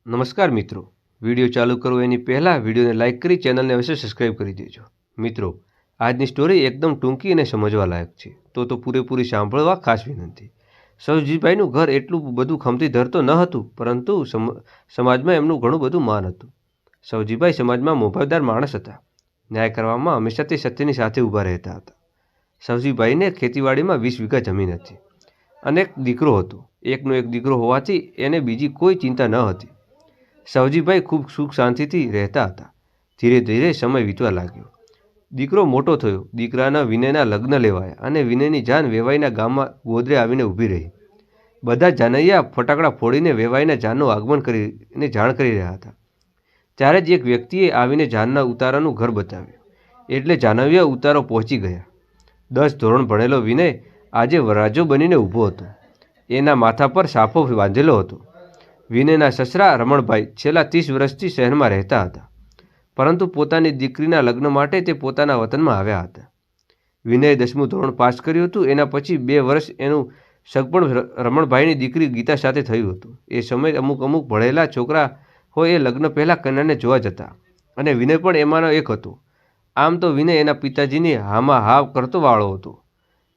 નમસ્કાર મિત્રો, વિડીયો ચાલુ કરું એની પહેલાં વિડીયોને લાઇક કરી ચેનલને અવશ્ય સબસ્ક્રાઈબ કરી દેજો. મિત્રો, આજની સ્ટોરી એકદમ ટૂંકી અને સમજવા લાયક છે, તો પૂરેપૂરી સાંભળવા ખાસ વિનંતી. સવજીભાઈનું ઘર એટલું બધું ખમતી ધરતો ન હતું, પરંતુ સમાજમાં એમનું ઘણું બધું માન હતું. સવજીભાઈ સમાજમાં મોભાદાર માણસ હતા. ન્યાય કરવામાં હંમેશા તે સત્યની સાથે ઊભા રહેતા હતા. સવજીભાઈને ખેતીવાડીમાં 20 વીઘા જમીન હતી અને એક દીકરો હતો. એકનો એક દીકરો હોવાથી એને બીજી કોઈ ચિંતા ન હતી. સવજીભાઈ ખૂબ સુખ શાંતિથી રહેતા હતા. ધીરે ધીરે સમય વીતવા લાગ્યો. દીકરો મોટો થયો. દીકરાના વિનયના લગ્ન લેવાયા અને વિનયની જાન વેવાઈના ગામમાં ગોદરે આવીને ઊભી રહી. બધા જાનૈયા ફટાકડા ફોડીને વેવાઈના જાનનું આગમન કરીને જાણ કરી રહ્યા હતા. ત્યારે જ એક વ્યક્તિએ આવીને જાનના ઉતારાનું ઘર બતાવ્યું. એટલે જાનૈયા ઉતારો પહોંચી ગયા. 10 ધોરણ ભણેલો વિનય આજે વરરાજો બનીને ઊભો હતો. એના માથા પર સાફો બાંધેલો હતો. વિનયના સસરા રમણભાઈ છેલ્લા 30 વર્ષથી શહેરમાં રહેતા હતા, પરંતુ પોતાની દીકરીના લગ્ન માટે તે પોતાના વતનમાં આવ્યા હતા. વિનયે 10મું ધોરણ પાસ કર્યું હતું. એના પછી 2 વર્ષ એનું સગપણ રમણભાઈની દીકરી ગીતા સાથે થયું હતું. એ સમયે અમુક ભણેલા છોકરા હોય એ લગ્ન પહેલાં કન્યાને જોવા જતા અને વિનય પણ એમાંનો એક હતો. આમ તો વિનય એના પિતાજીની હામાં હા કરતો વાળો હતો,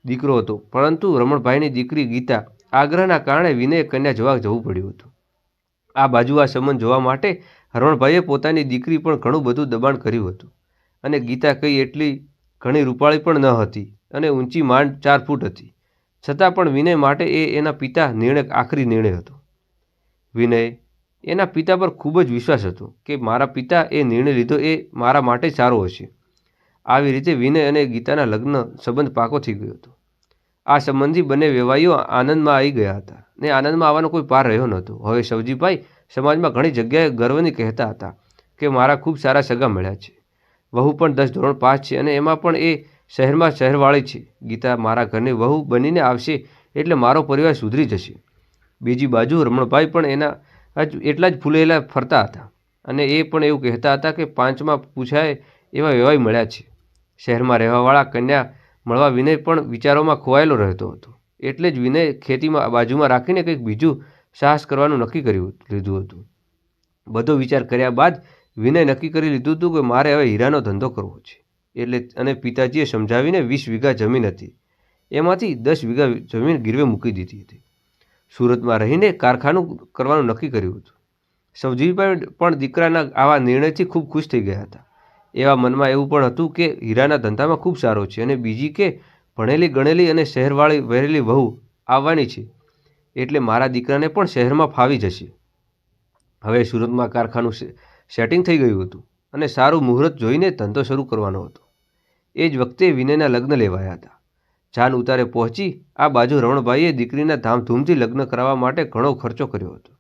દીકરો હતો, પરંતુ રમણભાઈની દીકરી ગીતા આગ્રહના કારણે વિનયે કન્યા જોવા જવું પડ્યું હતું. આ બાજુ આ સંબંધ જોવા માટે રમણભાઈએ પોતાની દીકરી પણ ઘણું બધું દબાણ કર્યું હતું. અને ગીતા કંઈ એટલી ઘણી રૂપાળી પણ ન હતી અને ઊંચી માંડ 4 ફૂટ હતી. છતાં પણ વિનય માટે એ એના પિતા આખરી નિર્ણય હતો. વિનય એના પિતા પર ખૂબ જ વિશ્વાસ હતો કે મારા પિતા એ નિર્ણય લીધો એ મારા માટે સારો હશે. આવી રીતે વિનય અને ગીતાના લગ્ન સંબંધ પાકો થઈ ગયો હતો. આ સંબંધી બંને વેવાઈઓ આનંદમાં આવી ગયા હતા ને આનંદમાં આવવાનો કોઈ પાર રહ્યો નહોતો. હવે સવજીભાઈ સમાજમાં ઘણી જગ્યાએ ગર્વની કહેતા હતા કે મારા ખૂબ સારા સગા મળ્યા છે. વહુ પણ 10 ધોરણ પાસ છે અને એમાં પણ એ શહેરમાં શહેરવાળી છે. ગીતા મારા ઘરની વહુ બનીને આવશે એટલે મારો પરિવાર સુધરી જશે. બીજી બાજુ રમણભાઈ પણ એના એટલા જ ફૂલેલા ફરતા હતા અને એ પણ એવું કહેતા હતા કે 5માં પૂછાય એવા વેવાઈ મળ્યા છે. શહેરમાં રહેવાવાળા કન્યા મળવા વિનય પણ વિચારોમાં ખોવાયેલો રહેતો હતો. એટલે જ વિનય ખેતીમાં બાજુમાં રાખીને કંઈક બીજું સાહસ કરવાનું નક્કી લીધું હતું. બધો વિચાર કર્યા બાદ વિનય નક્કી કરી લીધું હતું કે મારે હવે હીરાનો ધંધો કરવો છે. અને પિતાજીએ સમજાવીને 20 વીઘા જમીન હતી એમાંથી 10 વીઘા જમીન ગીરવે મૂકી દીધી હતી. સુરતમાં રહીને કારખાનું કરવાનું નક્કી કર્યું હતું. સવજીભાઈ પણ દીકરાના આવા નિર્ણયથી ખૂબ ખુશ થઈ ગયા હતા. એવા મનમાં એવું પણ હતું કે હીરાના ધંધામાં ખૂબ સારો છે અને બીજી કે ભણેલી ગણેલી અને શહેરવાળી વહેલી વહુ આવવાની છે એટલે મારા દીકરાને પણ શહેરમાં ફાવી જશે. હવે સુરતમાં કારખાનું સેટિંગ થઈ ગયું હતું અને સારું મુહૂર્ત જોઈને ધંધો શરૂ કરવાનો હતો. એ જ વખતે વિનયના લગ્ન લેવાયા હતા. જાન ઉતારે પહોંચી આ બાજુ રમણભાઈએ દીકરીના ધામધૂમથી લગ્ન કરાવવા માટે ઘણો ખર્ચો કર્યો હતો.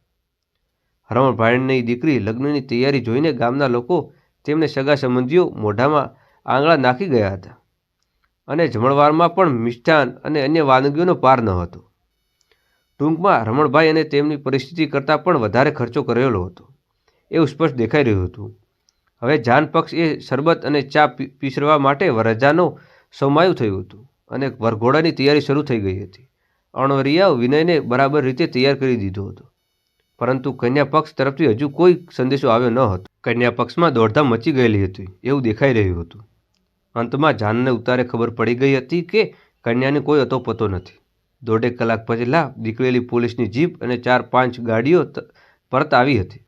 રમણભાઈની દીકરી લગ્નની તૈયારી જોઈને ગામના લોકો તેમને સગા સંબંધીઓ મોઢામાં આંગળા નાખી ગયા હતા અને જમણવારમાં પણ મિષ્ટાન અને અન્ય વાનગીઓનો પાર ન હતો. ટૂંકમાં રમણભાઈ અને તેમની પરિસ્થિતિ કરતાં પણ વધારે ખર્ચો કરેલો હતો એવું સ્પષ્ટ દેખાઈ રહ્યું હતું. હવે જાન પક્ષ એ શરબત અને ચા પીસરવા માટે રજાનો સોમાયું થયું હતું અને વરઘોડાની તૈયારી શરૂ થઈ ગઈ હતી. અણવરિયાઓ વિનયને બરાબર રીતે તૈયાર કરી દીધો હતો, પરંતુ કન્યા પક્ષ તરફથી હજુ કોઈ સંદેશો આવ્યો ન હતો. કન્યા પક્ષમાં દોડધામ મચી ગયેલી હતી એવું દેખાઈ રહ્યું હતું. અંતમાં જાનને ઉતારે ખબર પડી ગઈ હતી કે કન્યાને કોઈ અતોપતો નથી. 1.5 કલાક પહેલાં નીકળેલી પોલીસની જીપ અને 4-5 ગાડીઓ પરત આવી હતી.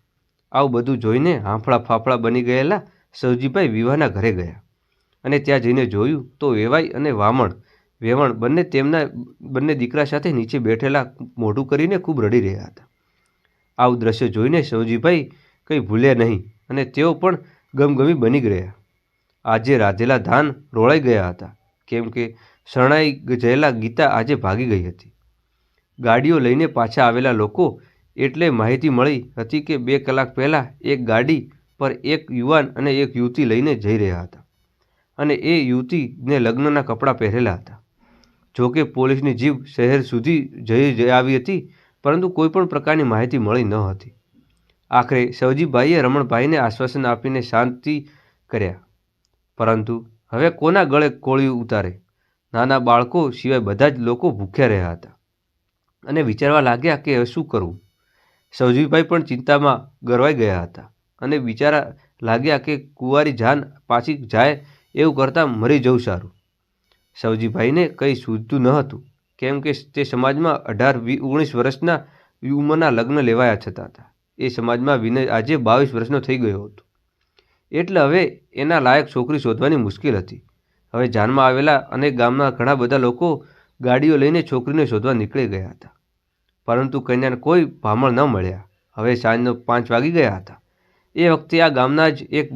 આવું બધું જોઈને હાંફળા ફાફળા બની ગયેલા સવજીભાઈ વિવાહના ઘરે ગયા અને ત્યાં જઈને જોયું તો વેવાઈ અને વેવણ બંને તેમના બંને દીકરા સાથે નીચે બેઠેલા મોઢું કરીને ખૂબ રડી રહ્યા હતા. આવું દ્રશ્ય જોઈને સવજીભાઈ કંઈ ભૂલ્યા નહીં અને તેઓ પણ ગમગમી બની ગયા. આજે રાધેલા ધાન રોળાઈ ગયા હતા, કેમ કે શરણાઈ ગયેલા ગીતા આજે ભાગી ગઈ હતી. ગાડીઓ લઈને પાછા આવેલા લોકો એટલે માહિતી મળી હતી કે 2 કલાક પહેલાં એક ગાડી પર એક યુવાન અને એક યુવતી લઈને જઈ રહ્યા હતા અને એ યુવતીને લગ્નના કપડાં પહેરેલા હતા. જોકે પોલીસની જીપ શહેર સુધી જઈ આવી હતી, પરંતુ કોઈ પણ પ્રકારની માહિતી મળી ન હતી. આખરે સવજીભાઈએ રમણભાઈને આશ્વાસન આપીને શાંતિ કર્યા, પરંતુ હવે કોના ગળે કોળિયું ઉતારે? નાના બાળકો સિવાય બધા જ લોકો ભૂખ્યા રહ્યા હતા અને વિચારવા લાગ્યા કે શું કરવું. સવજીભાઈ પણ ચિંતામાં ગરવાઈ ગયા હતા અને બિચારા લાગ્યા કે કુંવારી જાન પાછી જાય એવું કરતાં મરી જવું સારું. સવજીભાઈને કંઈ સૂઝતું ન હતું, કેમ કે તે સમાજમાં 18-19 વર્ષના ઉંમરના લગ્ન લેવાયા થતા હતા. એ સમાજમાં વિનય આજે 22 વર્ષનો થઈ ગયો હતો. એટલે હવે એના લાયક છોકરી શોધવાની મુશ્કેલ હતી. હવે જાનમાં આવેલા અને ગામના ઘણા બધા લોકો ગાડીઓ લઈને છોકરીને શોધવા નીકળી ગયા હતા, પરંતુ કન્યાને કોઈ ભામણ ન મળ્યા. હવે સાંજનો 5 વાગી ગયા હતા. એ વખતે આ ગામના જ એક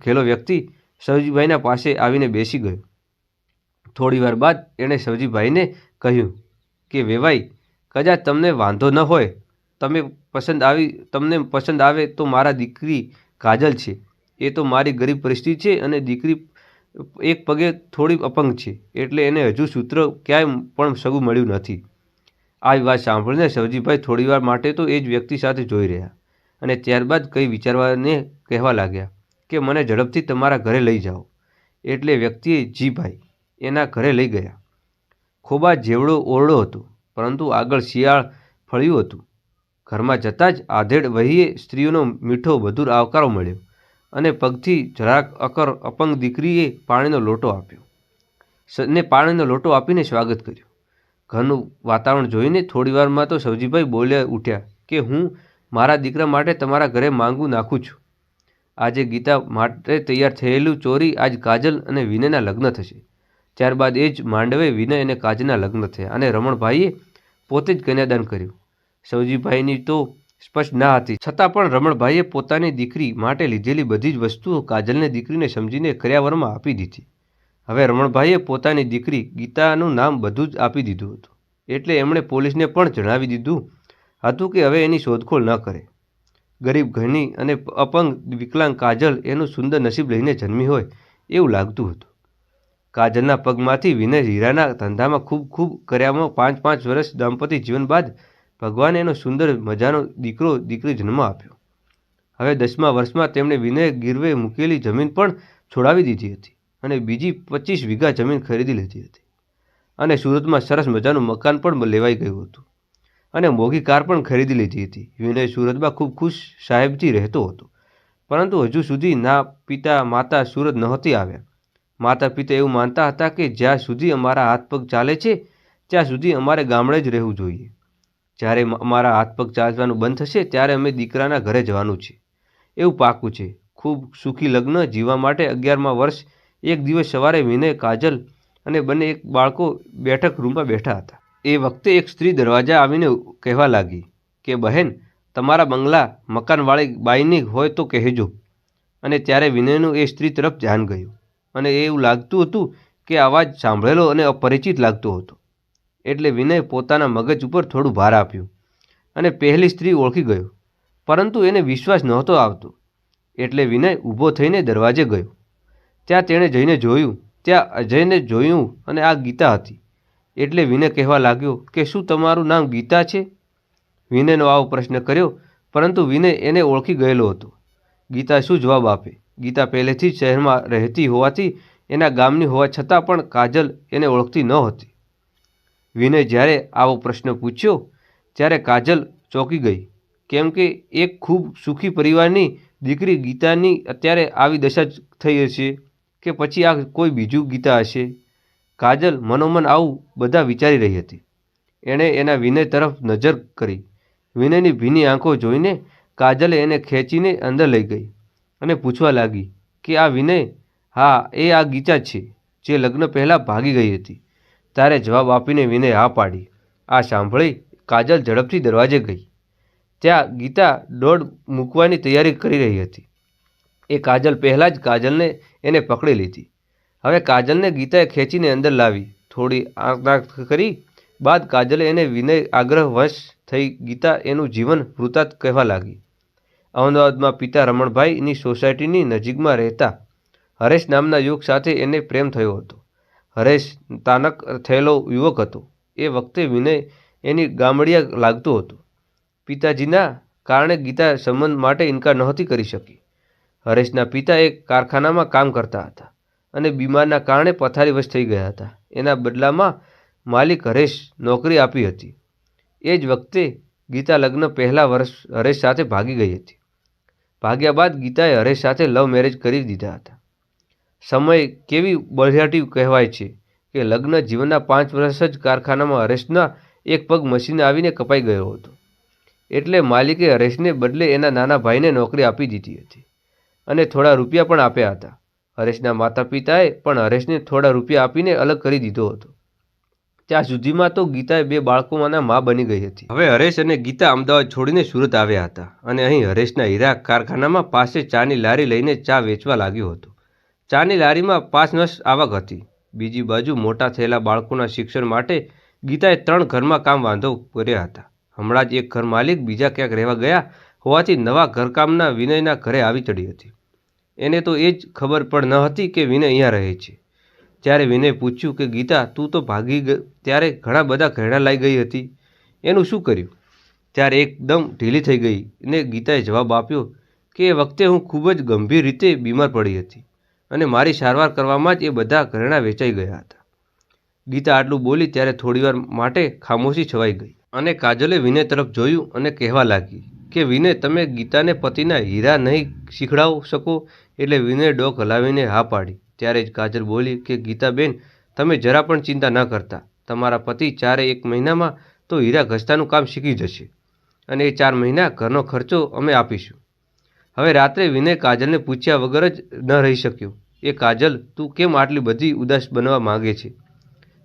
ખેલો વ્યક્તિ સવજીભાઈના પાસે આવીને બેસી ગયો. થોડીવાર બાદ એણે સવજીભાઈને કહ્યું કે વેવાઈ, કદાચ તમને વાંધો ન હોય, તમને પસંદ આવે તો મારા દીકરી કાજલ છે. એ તો મારી ગરીબ પરિસ્થિતિ છે અને દીકરી એક પગે થોડી અપંગ છે, એટલે એને હજુ સૂત્ર ક્યાંય પણ સગું મળ્યું નથી. આ વાત સાંભળીને સવજીભાઈ થોડીવાર માટે તો એ જ વ્યક્તિ સાથે જોઈ રહ્યા અને ત્યારબાદ કંઈ વિચારવાને કહેવા લાગ્યા કે મને ઝડપથી તમારા ઘરે લઈ જાઓ. એટલે વ્યક્તિએ જી ભાઈ એના ઘરે લઈ ગયા. ખોબા જેવડો ઓરડો હતો, પરંતુ આગળ શિયાળ ફળ્યું હતું. ઘરમાં જતાં જ આધેડ વહીએ સ્ત્રીઓનો મીઠો મધુર આવકારો મળ્યો અને પગથી જરાક અપંગ દીકરીએ પાણીનો લોટો આપ્યો ને પાણીનો લોટો આપીને સ્વાગત કર્યું. ઘરનું વાતાવરણ જોઈને થોડીવારમાં તો સવજીભાઈ બોલ્યા ઉઠ્યા કે હું મારા દીકરા માટે તમારા ઘરે માંગુ નાખું છું. આજે ગીતા માટે તૈયાર થયેલું ચોરી આજ કાજલ અને વિનયના લગ્ન થશે. ત્યારબાદ એ જ માંડવે વિનય અને કાજલના લગ્ન થયા અને રમણભાઈએ પોતે જ કન્યાદાન કર્યું. સવજીભાઈની તો સ્પષ્ટ ના હતી, છતાં પણ રમણભાઈએ પોતાની દીકરી માટે લીધેલી બધી જ વસ્તુઓ કાજલને દીકરીને સમજીને કર્યાવરમાં આપી દીધી. હવે રમણભાઈએ પોતાની દીકરી ગીતાનું નામ બધું જ આપી દીધું હતું. એટલે એમણે પોલીસને પણ જણાવી દીધું હતું કે હવે એની શોધખોળ ન કરે. ગરીબ ઘરની અને અપંગ વિકલાંગ કાજલ એનું સુંદર નસીબ લઈને જન્મી હોય એવું લાગતું હતું. કાજલના પગમાંથી વિનય હીરાના ધંધામાં ખૂબ કર્યામાં 5 વર્ષ દાંપત્ય જીવન બાદ ભગવાને એનો સુંદર મજાનો દીકરી જન્મ આપ્યો. હવે 10મા વર્ષમાં તેમણે વિનય ગીરવે મૂકેલી જમીન પણ છોડાવી દીધી હતી અને બીજી 25 વીઘા જમીન ખરીદી લીધી હતી અને સુરતમાં સરસ મજાનું મકાન પણ લેવાઈ ગયું હતું અને મોંઘી કાર પણ ખરીદી લીધી હતી. વિનય સુરતમાં ખૂબ ખુશ સાહેબથી રહેતો હતો, પરંતુ હજુ સુધી ના પિતા માતા સુરત નહોતી આવ્યા. માતા પિતા એવું માનતા હતા કે જ્યાં સુધી અમારા હાથ પગ ચાલે છે ત્યાં સુધી અમારે ગામડે જ રહેવું જોઈએ. જ્યારે અમારા હાથ પગ ચાલવાનું બંધ થશે ત્યારે અમે દીકરાના ઘરે જવાનું છે, એવું પાકું છે. ખૂબ સુખી લગ્ન જીવવા માટે 11મા વર્ષ એક દિવસ સવારે વિનય, કાજલ અને બંને એક બાળકો બેઠક રૂમમાં બેઠા હતા. એ વખતે એક સ્ત્રી દરવાજા આવીને કહેવા લાગી કે બહેન, તમારા બંગલા મકાનવાળી બાઈની હોય તો કહેજો. અને ત્યારે વિનયનું એ સ્ત્રી તરફ ધ્યાન ગયું અને એવું લાગતું હતું કે અવાજ સાંભળેલો અને અપરિચિત લાગતો હતો. એટલે વિનય પોતાના મગજ ઉપર થોડું ભાર આપ્યું અને પહેલી સ્ત્રી ઓળખી ગયો, પરંતુ એને વિશ્વાસ નહોતો આવતો. એટલે વિનય ઊભો થઈને દરવાજે ગયો. ત્યાં તેણે જઈને જોયું, ત્યાં અજયને જોયું અને આ ગીતા હતી. એટલે વિનય કહેવા લાગ્યો કે શું તમારું નામ ગીતા છે? વિનયનો આવો પ્રશ્ન કર્યો, પરંતુ વિનય એને ઓળખી ગયેલો હતો. ગીતા શું જવાબ આપે? ગીતા પહેલેથી જ શહેરમાં રહેતી હોવાથી એના ગામની હોવા છતાં પણ કાજલ એને ઓળખતી નહોતી. વિનય જ્યારે આવો પ્રશ્ન પૂછ્યો ત્યારે કાજલ ચોંકી ગઈ, કેમ કે એક ખૂબ સુખી પરિવારની દીકરી ગીતાની અત્યારે આવી દશા જ થઈ હશે કે પછી આ કોઈ બીજું ગીતા હશે. કાજલ મનોમન આવું બધા વિચારી રહી હતી. એણે એના વિનય તરફ નજર કરી. વિનયની ભીની આંખો જોઈને કાજલે એને ખેંચીને અંદર લઈ ગઈ અને પૂછવા લાગી કે આ વિનય? હા, એ આ ગીતા છે જે લગ્ન પહેલાં ભાગી ગઈ હતી. તારે જવાબ આપીને વિનય હા પાડી. આ સાંભળી કાજલ ઝડપથી દરવાજે ગઈ. ત્યાં ગીતા દોડ મૂકવાની તૈયારી કરી રહી હતી. એ કાજલ પહેલાં જ કાજલને એને પકડી લીધી. હવે કાજલને ગીતાએ ખેંચીને અંદર લાવી. થોડી આંખ કરી બાદ કાજલે એને વિનય આગ્રહવશ થઈ ગીતા એનું જીવન વૃત્તાંત કહેવા લાગી. અમદાવાદમાં પિતા રમણભાઈની સોસાયટીની નજીકમાં રહેતા હરેશ નામના યુવક સાથે એને પ્રેમ થયો હતો. હરેશ તાનક થયેલો યુવક હતો. એ વખતે વિનય એની ગામડિયા લાગતો હતો. પિતાજીના કારણે ગીતા સંબંધ માટે ઇનકાર નહોતી કરી શકી. હરેશના પિતા એક કારખાનામાં કામ કરતા હતા અને બીમારના કારણે પથારીવશ થઈ ગયા હતા. એના બદલામાં માલિક હરેશ નોકરી આપી હતી. એ જ વખતે ગીતા લગ્ન પહેલા વર્ષ હરેશ સાથે ભાગી ગઈ હતી. ભાગ્યા બાદ ગીતાએ હરેશ સાથે લવ મેરેજ કરી દીધા હતા. સમય કેવી બળિયાટી કહેવાય છે કે લગ્ન જીવનના 5 વર્ષ જ કારખાનામાં હરેશના એક પગ મશીને આવીને કપાઈ ગયો હતો. એટલે માલિકે હરેશને બદલે એના નાના ભાઈને નોકરી આપી દીધી હતી અને થોડા રૂપિયા પણ આપ્યા હતા. હરેશના માતા પિતાએ પણ હરેશને થોડા રૂપિયા આપીને અલગ કરી દીધો હતો. ત્યાં સુધીમાં તો ગીતાએ 2 બાળકોમાંના મા બની ગઈ હતી. હવે હરેશ અને ગીતા અમદાવાદ છોડીને સુરત આવ્યા હતા અને અહીં હરેશના હીરા કારખાનામાં પાસે ચાની લારી લઈને ચા વેચવા લાગ્યો હતો. ચાની લારીમાં 5 આવક હતી. બીજી બાજુ મોટા થયેલા બાળકોના શિક્ષણ માટે ગીતાએ 3 ઘરમાં કામ વાંધો કર્યા હતા. હમણાં જ એક ઘર માલિક બીજા ક્યાંક રહેવા ગયા હોવાથી નવા ઘરકામના વિનયના ઘરે આવી ચડી હતી. એને તો એ જ ખબર પણ ન હતી કે વિનય અહીંયા રહે છે. ત્યારે વિનય પૂછ્યું કે ગીતા, તું તો ભાગી ત્યારે ઘણા બધા ઘરેણાં લાવી ગઈ હતી, એનું શું કર્યું? ત્યારે એકદમ ઢીલી થઈ ગઈ ને ગીતાએ જવાબ આપ્યો કે એ વખતે હું ખૂબ જ ગંભીર રીતે બીમાર પડી હતી અને મારી સારવાર કરવામાં જ એ બધા ઘરેણાં વેચાઈ ગયા હતા. ગીતા આટલું બોલી ત્યારે થોડીવાર માટે ખામોશી છવાઈ ગઈ અને કાજલે વિનય તરફ જોયું અને કહેવા લાગી કે વિનય, તમે ગીતાને પતિના હીરા નહીં શીખડાવી શકો? એટલે વિનય ડોક હલાવીને હા પાડી. ત્યારે જ કાજલ બોલી કે ગીતાબેન, તમે જરા પણ ચિંતા ન કરતા. તમારા પતિ 1 મહિનામાં તો હીરા ઘસતાનું કામ શીખી જશે અને એ 4 મહિના ઘરનો ખર્ચો અમે આપીશું. હવે રાત્રે વિનય કાજલને પૂછ્યા વગર જ ન રહી શક્યો. એ કાજલ, તું કેમ આટલી બધી ઉદાસ બનવા માંગે છે?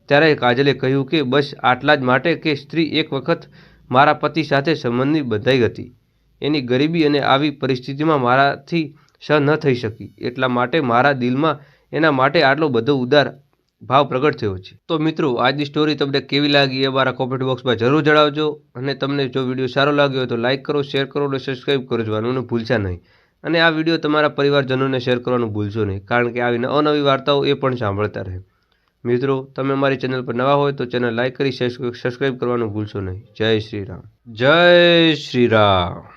ત્યારે કાજલે કહ્યું કે બસ આટલા જ માટે કે સ્ત્રી એક વખત મારા પતિ સાથે સંબંધની બંધાઈ હતી. એની ગરીબી અને આવી પરિસ્થિતિમાં મારાથી સહન ન થઈ શકી, એટલા માટે મારા દિલમાં એના માટે આટલો બધો ઉદાર ભાવ પ્રગટ થયો છે. તો મિત્રો, આજની સ્ટોરી તમને કેવી લાગી એ મારા કોમેન્ટ બોક્સમાં જરૂર જણાવજો. અને તમને જો વિડીયો સારો લાગ્યો હોય તો લાઇક કરો, શેર કરો અને સબસ્ક્રાઈબ કરવાનું ભૂલશા નહીં. અને આ વિડીયો તમારા પરિવારજનોને શેર કરવાનું ભૂલશો નહીં, કારણ કે આવી અવનવી વાર્તાઓ એ પણ સાંભળતા રહે. મિત્રો, તમે અમારી ચેનલ પર નવા હોય તો ચેનલ લાઇક કરી સબસ્ક્રાઈબ કરવાનું ભૂલશો નહીં. જય શ્રી રામ. જય શ્રી રામ.